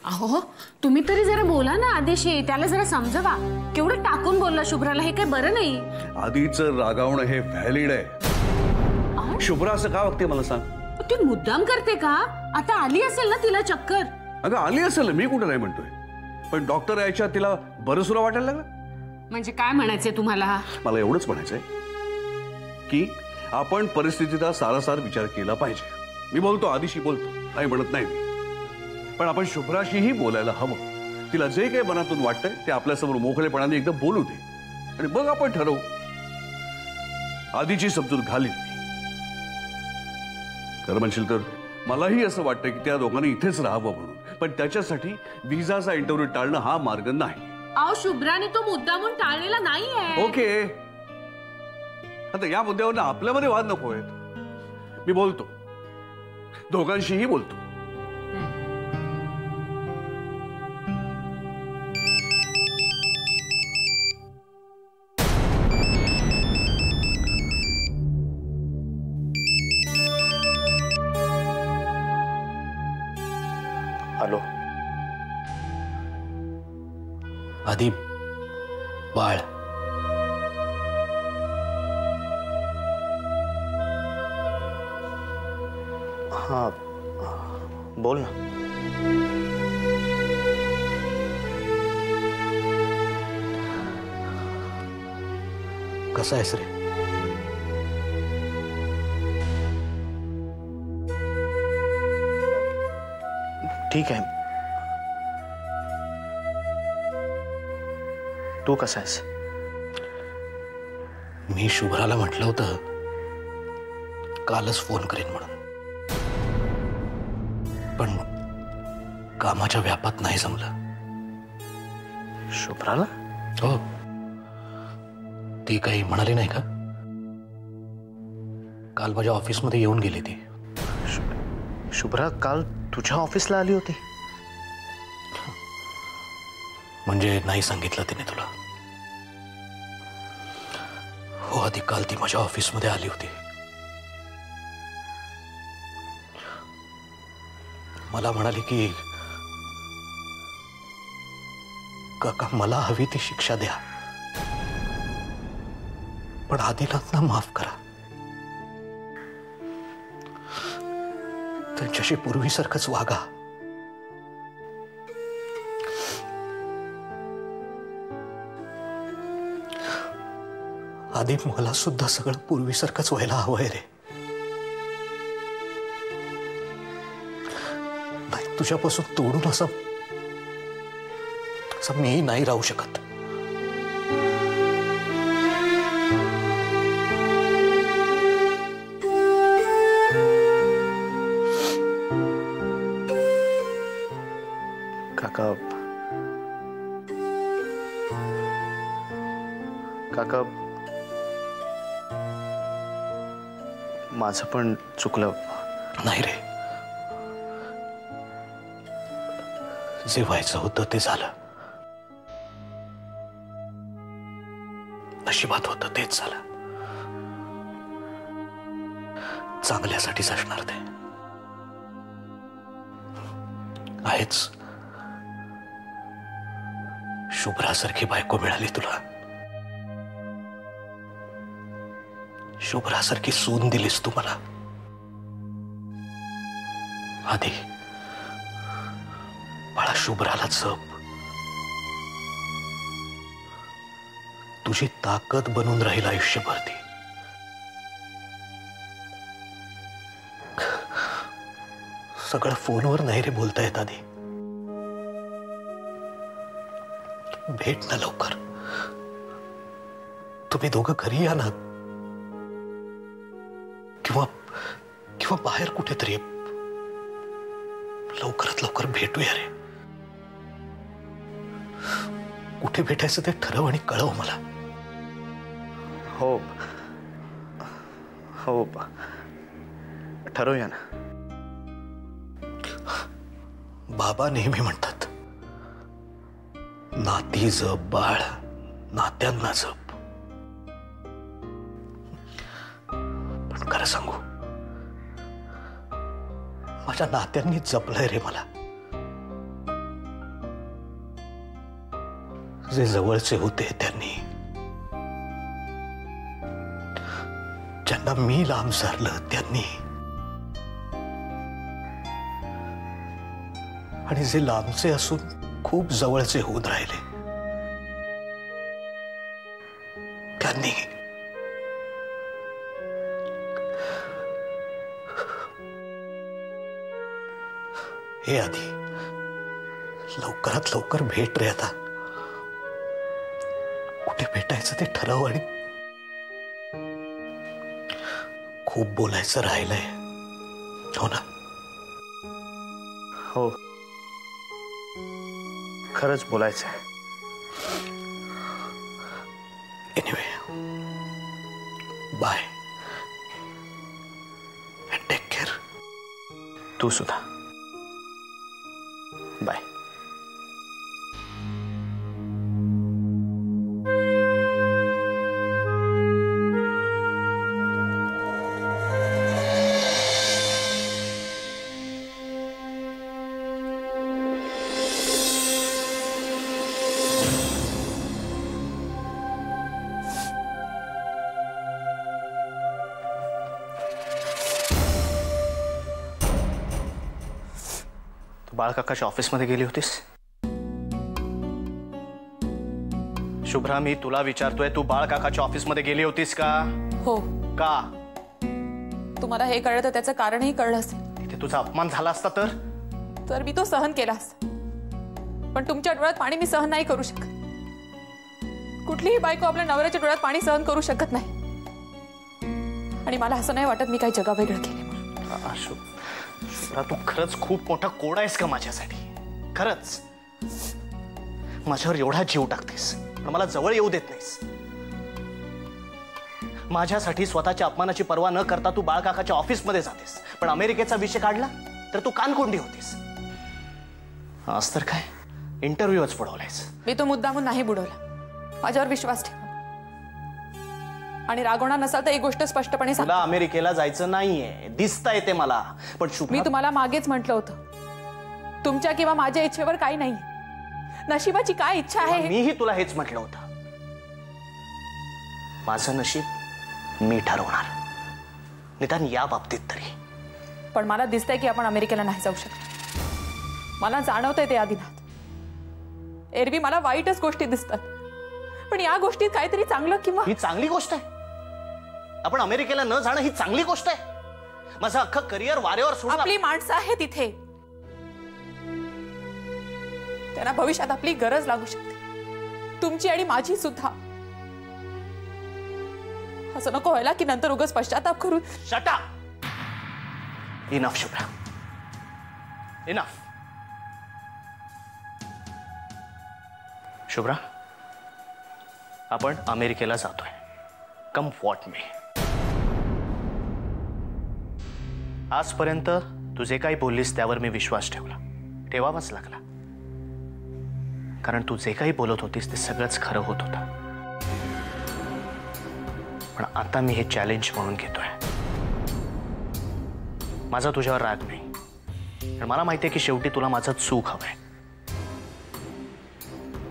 अहो तुम्ही तरी जरा बोला ना आदेशी, त्याला जरा समजवा. केवढं टाकून बोलला शुभ्राला, हे काय बरं नाही. आधीचं रागावणं हे व्हॅलिड आहे. शुभ्रा असं का वागते मला सांग? ती मुद्दाम करते का? आता आली असेल ना तिला चक्कर. अगं आली असेल, मी कुठं नाही म्हणतोय, पण डॉक्टर यायच्या तिला बरं सुद्धा वाटायला लागलं. म्हणजे काय म्हणायचंय तुम्हाला? मला एवढंच म्हणायचंय की आपण परिस्थितीचा सारासार विचार केला पाहिजे. मी बोलतो, आधीशी बोलतो, नाही म्हणत नाही मी, पण आपण शुभ्राशीही बोलायला हवं. तिला जे काही मनातून वाटतंय ते आपल्यासमोर मोकळेपणाने एकदम बोलू दे आणि मग आपण ठरवू. आधीची समजूत घालील मी. खरं म्हणशील तर मलाही असं वाटतं की त्या दोघांनी इथेच राहावं म्हणून, पण त्याच्यासाठी विजाचा इंटरव्ह्यू टाळणं हा मार्ग नाही. अहो शुभ्राने तो मुद्दामून टाळलेला नाहीये. ओके, आता या मुद्द्यावर आपल्यामध्ये वाद नको आहेत. मी बोलतो, दोघांशीही बोलतो. हॅलो आधी बाळ, हाँ बोल ना. कसा आहेस रे? ठीक आहे. तू कसा आहेस? मी शुभ्राला म्हटलं होतं कालच फोन करेन म्हणून, पण कामाच्या व्यापात नाही जमलं. शुभ्राला? हो. ती काही म्हणाली नाही का? काल माझ्या ऑफिसमध्ये येऊन गेली ती. शुभ्रा काल तुझ्या ऑफिसला आली होती? म्हणजे नाही सांगितलं तिने तुला? हो आधी काल ती माझ्या ऑफिसमध्ये आली होती. मला म्हणाली की काका मला हवी ती शिक्षा द्या, पण आदिनाथना माफ करा. त्यांच्याशी पूर्वीसारखंच वागा. आधी मला सुद्धा सगळं पूर्वीसारखंच व्हायला हवंय रे. नाही तुझ्यापासून तोडून असं मी नाही राहू शकत. काका काका माझं पण चुकलं. नाही रे, जे व्हायचं होतं ते झालं. नशिबात होतं तेच झालं. चांगल्यासाठीच असणार ते. आहेच. शुभ्रासारखी बायको मिळाली तुला. शुभ्रासारखी सून दिलीस तू मला. आधी बाळा शुभ्राला जप. तुझी ताकद बनून राहील आयुष्यभर ती. सगळं फोनवर नाही रे बोलता येत. आधी भेट ना लवकर. तुम्ही दोघं घरी या ना, किंवा किंवा बाहेर कुठेतरी लवकरात लवकर भेटूया रे. कुठे भेटायचं ते ठरव आणि कळव मला. हो हो ठरवूया ना. बाबा नेहमी म्हणतात नाती जप बाळ, नात्यांना जप. पण खरं सांगू माझ्या नात्यांनी जपलंय रे मला. जे जवळचे होते त्यांनी, ज्यांना मी लांब सारलं त्यांनी, आणि जे लांबचे असून खूप जवळचे होऊन राहिले त्यांनी. हे आधी लवकरात लवकर भेट रे. आता कुठे भेटायचं ते ठरव. आणि खूप बोलायचं राहिलंय, हो ना? हो, खरंच बोलायचं आहे. Anyway, bye and take care. तू सुद्धा बाय. बाळकाकाच्या ऑफिसमध्ये गेली होतीस? शुभ्रा, मी तुला विचारतोय, तू बाळकाकाच्या ऑफिसमध्ये गेली होतीस का? हो. का? तुम्हाला हे कळलं तर त्याचं कारणही कळलं असेल. तिथे तुझा अपमान झाला असता तर मी तो सहन केला असता, पण तुमच्या डोळ्यात पाणी मी सहन नाही करू शकत. कुठलीही बायको आपल्या नवऱ्याच्या डोळ्यात पाणी सहन करू शकत नाही. आणि मला असं नाही वाटत मी काही जगावेगळं केलं म्हणून. शुभ्रा, तू खरंच खूप मोठा कोड आहेस का माझ्यासाठी? खरंच माझ्यावर एवढा जीव टाकतेस पण मला जवळ येऊ देत नाहीस. माझ्यासाठी स्वतःच्या अपमानाची पर्वा न करता तू बाळकाकाच्या ऑफिसमध्ये जातेस, पण अमेरिकेचा विषय काढला तर तू कानकोंडी होतीस. आज तर काय इंटरव्ह्यूच बुडवलायस. मी तो मुद्दामून नाही बुडवला. माझ्यावर विश्वास ठेवा. आणि रागवणार नसाल तर एक गोष्ट स्पष्टपणे सांग. तुला अमेरिकेला जायचं नाहीये दिसतंय ते मला, पण मी तुम्हाला मागेच म्हटलं होतं, तुमच्या किंवा माझ्या इच्छेवर काही नाही. नशिबाची काय इच्छा आहे. मीही तुला हेच म्हटलं होतं. माझं नशीब मी ठरवणार, निदान या बाबतीत तरी. पण मला दिसतंय की आपण अमेरिकेला नाही जाऊ शकत. मला जाणवतंय ते आदिनाथ. एरवी मला वाईटच गोष्टी दिसतात, पण या गोष्टीत काहीतरी चांगलं. किंवा ही चांगली गोष्ट आहे. आपण अमेरिकेला न जाणं ही चांगली गोष्ट आहे. माझं अख्खं करिअर वाऱ्यावर सोडून आपली माणसं आहेत तिथे, त्यांना भविष्यात आपली गरज लागू शकते, तुमची आणि माझी सुद्धा. असं नको व्हायला की नंतर उगाच पश्चाताप करू. Shut up. Enough Shubhra, enough. Shubhra, आपण अमेरिकेला जातोय, कम व्हॉट मे. आजपर्यंत तू जे काही बोललीस त्यावर मी विश्वास ठेवावाच लागला, कारण तू जे काही बोलत होतीस ते सगळंच खरं होत होतं. पण आता मी हे चॅलेंज म्हणून घेतोय. माझा तुझ्यावर राग नाही, पण मला माहिती आहे की शेवटी तुला माझं चूक हवंय.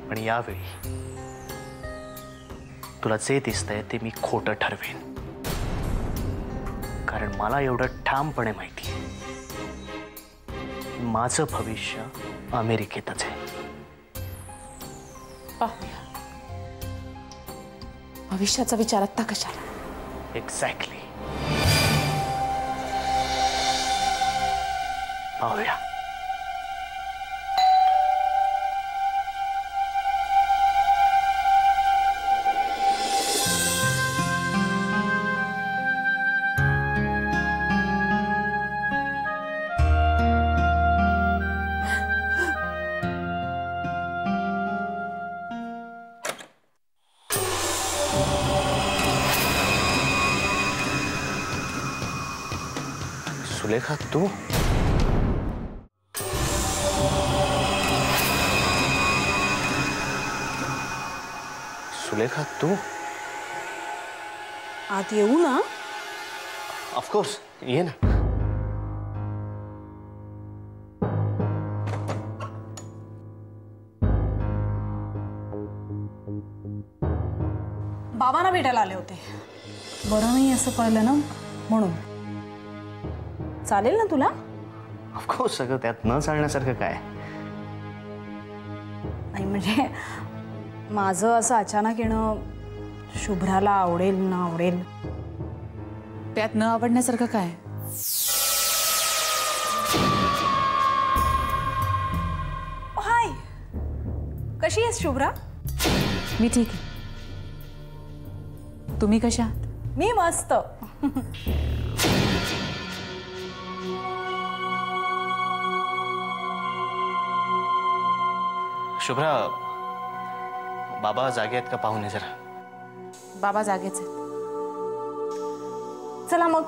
पण यावेळी तुला जे दिसतंय ते मी खोटं ठरवेन, कारण मला एवढं ठामपणे माहिती आहे माझं भविष्य अमेरिकेतच आहे. भविष्याचा विचार आत्ता कशाला? एक्झॅक्टली. पाहूया. सुलेखा, तू सुलेखा तू आत येऊ ना? ऑफकोर्स, ये ना. बाबांना भेटायला आले होते. बरं नाही असं कळलं ना म्हणून. चालेल ना तुला? ऑफकोर्स, सगळं त्यात न चालण्यासारखं काय. नाही म्हणजे माझं असं अचानक येणं शुभ्राला आवडेल ना आवडेल. त्यात न आवडण्यासारखं काय? हाय, कशी आहेस शुभ्रा? मी ठीक आहे. तुम्ही कशा आहात? मी मस्त. शुभ्रा, बाबा जागे आहेत का पाहुणे जरा? बाबा जागेच आहेत. चला मग,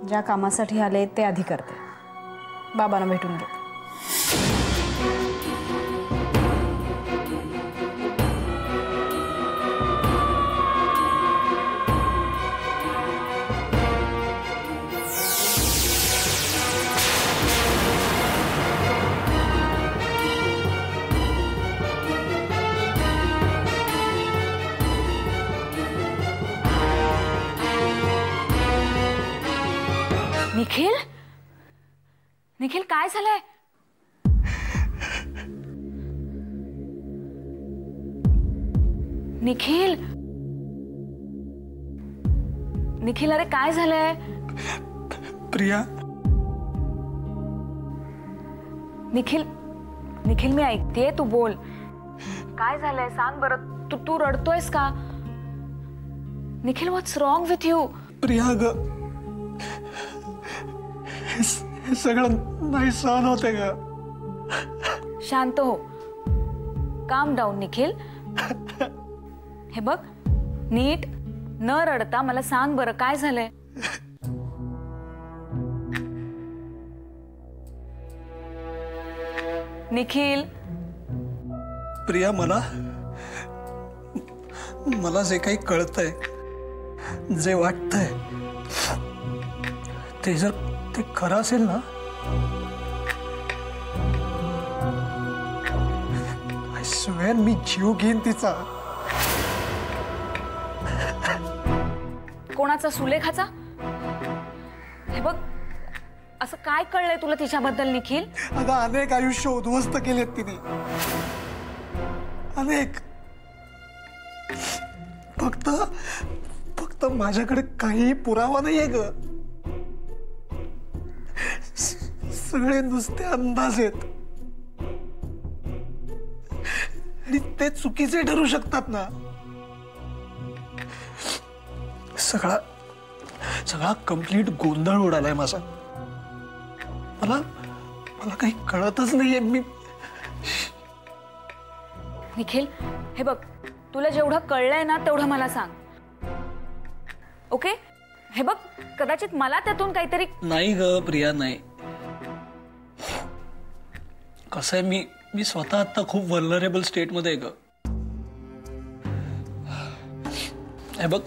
ज्या कामासाठी आले ते आधी करते. बाबांना भेटून घे. निखिल, निखिल काय झालंय? निखिल, निखिल अरे काय झालंय? प्रिया, निखिल, निखिल मी ऐकतेय, तू बोल. काय झालंय सांग बरं. तू रडतोयस का? निखिल, व्हॉट्स रॉंग विथ यू? प्रिया ग, हे सगळं नाही सहन होते ग. शांत हो, काम डाऊन निखिल. हे बघ, नीट न रडता मला सांग बरं काय झालंय. निखिल. प्रिया, मला जे काही कळतंय, जे वाटतंय, ते जर ते खरं असेल ना, आय स्वेअर मी जीव घेईन तिचा. कोणाचा? सुलेखाचा? हे बघ, असं काय कळलंय तुला तिच्याबद्दल निखिल? अगं, अनेक आयुष्य उद्ध्वस्त केलेत तिने, अनेक. फक्त माझ्याकडे काही पुरावा नाहीये ग. सगळे नुसते अंदाज आहेत आणि ते चुकीचे ठरू शकतात ना. सगळा कंप्लीट गोंधळ उडालाय माझा. मला काही कळतच नाहीये. मी निखिल, हे बघ, तुला जेवढं कळलंय ना तेवढं मला सांग, ओके? हे बघ, कदाचित मला त्यातून काहीतरी. नाही ग प्रिया, नाही. कसं आहे, मी स्वतः आता खूप व्हल्नरेबल स्टेट मध्ये आहे ग. हे बघ,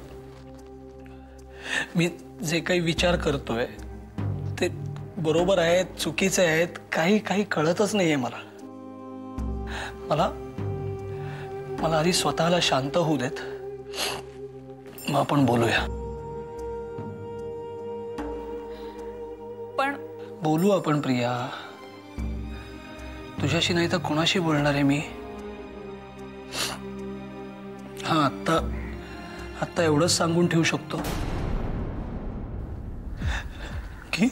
मी जे काही विचार करतोय ते बरोबर आहेत, चुकीचे आहेत, काही कळतच नाहीये मला. मला आधी स्वतःला शांत होऊ देत, मग आपण बोलूया. पण बोलू आपण प्रिया. तुझ्याशी नाही तर कोणाशी बोलणार आहे मी? हा, आता एवढंच सांगून ठेवू शकतो की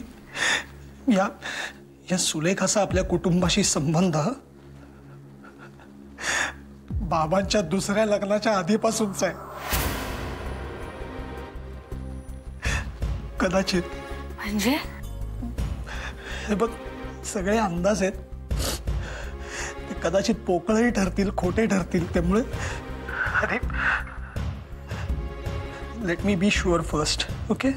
या सुलेखाचा आपल्या कुटुंबाशी संबंध बाबांच्या दुसऱ्या लग्नाच्या आधीपासूनचा आहे. कदाचित. म्हणजे? हे बघ, सगळे अंदाज आहेत. ते कदाचित पोकळही ठरतील, खोटे ठरतील. त्यामुळे let me be sure first, okay?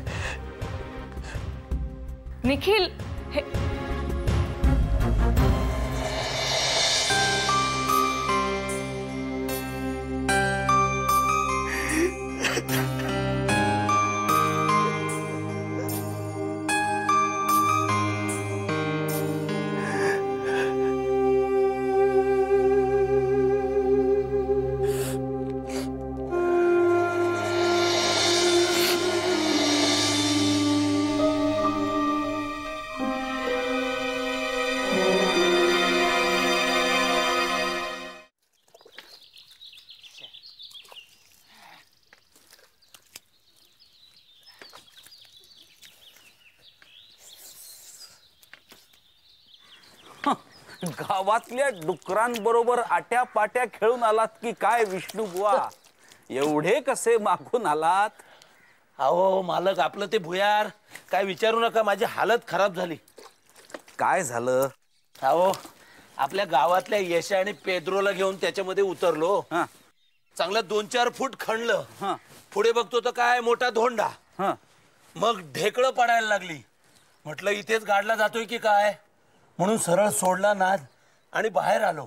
Nikhil, हे गावातल्या डुकरांबरोबर आट्या पाट्या खेळून आलात की काय विष्णू बुवा? एवढे कसे मागून आलात? अहो मालक, आपलं ते भुयार काय विचारू नका, माझी हालत खराब झाली. काय झालं? अहो आपल्या गावातल्या यशा आणि पेद्रोला घेऊन त्याच्यामध्ये उतरलो. चांगलं 2-4 फूट खणलं. पुढे बघतो तर काय मोठा धोंडा. मग ढेकळं पडायला लागली. म्हटलं इथेच गाडला जातोय की काय, म्हणून सरळ सोडला नाद आणि बाहेर आलो.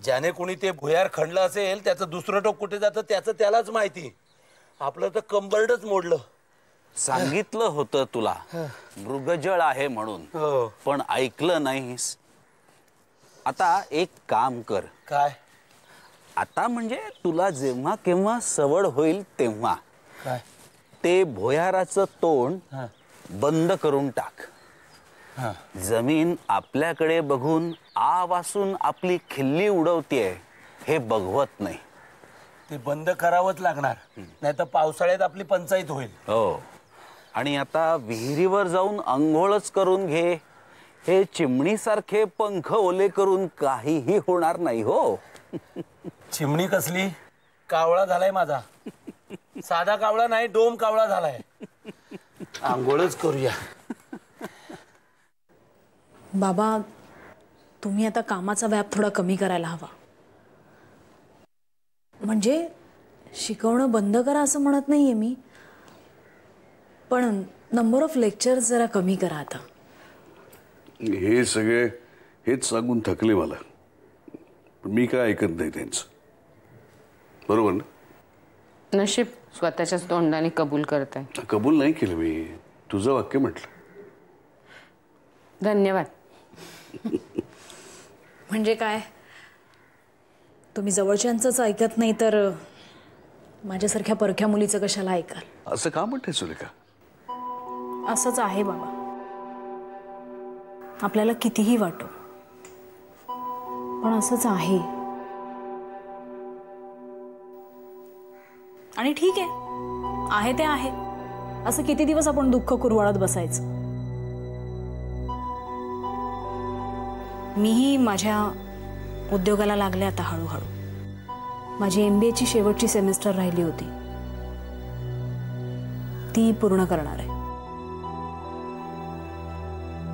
ज्याने कोणी ते भुयार खणलं असेल त्याचं दुसरं टोक कुठे जातं त्याचं त्यालाच माहिती. आपलं तर कंबरडच मोडलं. सांगितलं होतं तुला मृगजळ आहे म्हणून, पण ऐकलं नाहीस. आता एक काम कर. काय? आता म्हणजे तुला जेव्हा केव्हा सवड होईल तेव्हा काय? ते भुयाराचं तोंड बंद करून टाक. जमीन आपल्याकडे बघून आवासून आपली खिल्ली उडवतेय हे बघवत नाही. ते बंद करावंच लागणार, नाही तर पावसाळ्यात आपली पंचायत होईल. हो, आणि आता विहिरीवर जाऊन अंघोळच करून घे. हे चिमणीसारखे पंख ओले करून काहीही होणार नाही. हो, चिमणी कसली? कावळा झालाय माझा. साधा कावळा नाही, डोम कावळा झालाय. आंघोळच करूया. बाबा, तुम्ही आता कामाचा व्याप थोडा कमी करायला हवा. म्हणजे शिकवणं बंद करा असं म्हणत नाहीये मी, पण नंबर ऑफ लेक्चर्स जरा कमी करा आता. हे सगळे हेच सांगून थकले मला, पण मी काय ऐकत नाही त्यांचं. बरोबर ना? नशीब स्वतःच्याच तोंडाने कबूल करताय. कबूल नाही केलं मी, तुझं वाक्य म्हटलं. धन्यवाद. म्हणजे काय, तुम्ही जवळच्यांचंच ऐकत नाही तर माझ्यासारख्या परक्या मुलीचं कशाला ऐकाल? असं का म्हणते सुलेखा? असंच आहे बाबा. आपल्याला कितीही वाटो, पण असंच आहे. आणि ठीक आहे ते आहे. असं किती दिवस आपण दुःख कुरवाळत बसायचं? मीही माझ्या उद्योगाला लागले आता हळूहळू. माझी MBA ची शेवटची सेमिस्टर राहिली होती, ती पूर्ण करणार आहे.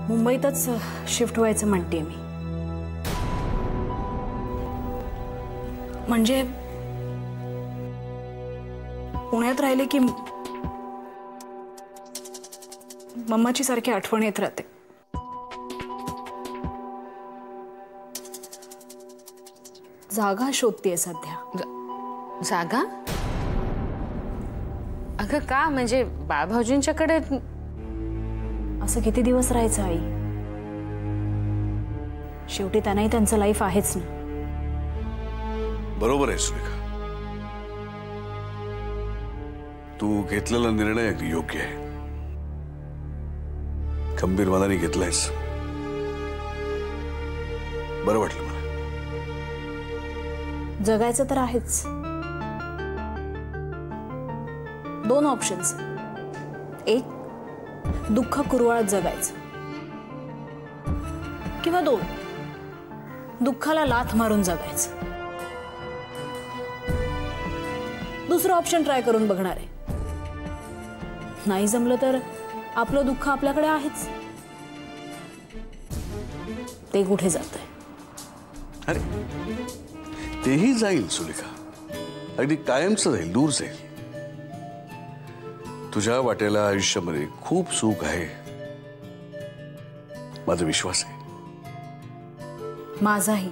मुंबईतच शिफ्ट व्हायचं म्हणते मी. म्हणजे पुण्यात राहिले की मम्माची सारखी आठवण येत राहते. जागा शोधतेय सध्या. जागा? अगं का, म्हणजे बाळभाऊजींच्याकडे? असं किती दिवस राहायचं आई? शेवटी त्यांनाही त्यांचं लाईफ आहेच ना. बरोबर आहे सुलेखा, तू घेतलेला निर्णय अगदी योग्य आहे. खंबीर मनाने घेतलायस, बरं वाटलं मला. जगायचं तर आहेच. 2 ऑप्शन्स. एक, दुःख कुरवाळत जगायचं, किंवा 2, दुःखाला लाथ मारून जगायचं. दुसरं ऑप्शन ट्राय करून बघणार आहे. नाही जमलं तर आपलं दुःख आपल्याकडे आहेच, ते कुठे जातंय? अरे तेही जाईल सुलेखा, अगदी कायमचं जाईल, दूर जाईल. तुझ्या वाटेला आयुष्यामध्ये खूप सुख आहे, माझा विश्वास आहे. माझाही.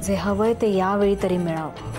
जे हवंय ते यावेळी तरी मिळावं.